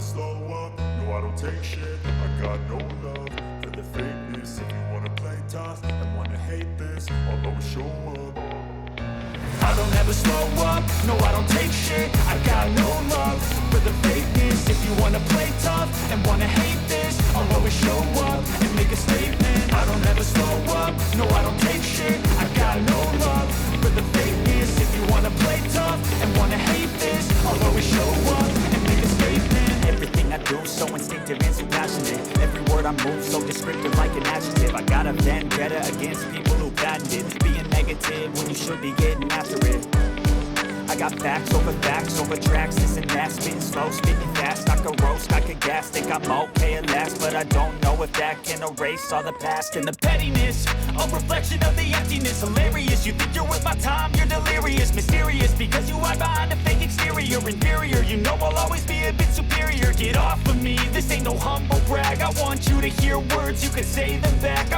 slow up, no I don't take shit. I got no love for the fakeness. If you wanna play tough and wanna hate this, I'll always show up. I don't ever slow up, no I don't take shit. I got no love for the fakeness. If you wanna play tough and wanna hate this, I'll always show up and make a statement. I don't ever slow up, no I don't take shit. I got no love for the fakeness. If you wanna play tough and wanna hate this, I'll always show up and make a statement. Everything I do so instinctive and so passionate. Every word I move so descriptive like an adjective. I got a vendetta against people who patented being negative when you should be getting after it. I got facts over tracks, this and that. Spitting slow, spitting fast, I could roast, I could gas. Think I'm okay at last, but I don't know if that can erase all the past. And the pettiness, a reflection of the emptiness. Hilarious, you think you're worth my time, you're delirious. Mysterious, because you hide behind a fake exterior. Inferior, you know I'll always be a bit superior. Get off of me, this ain't no humble brag. I want you to hear words, you can say them back.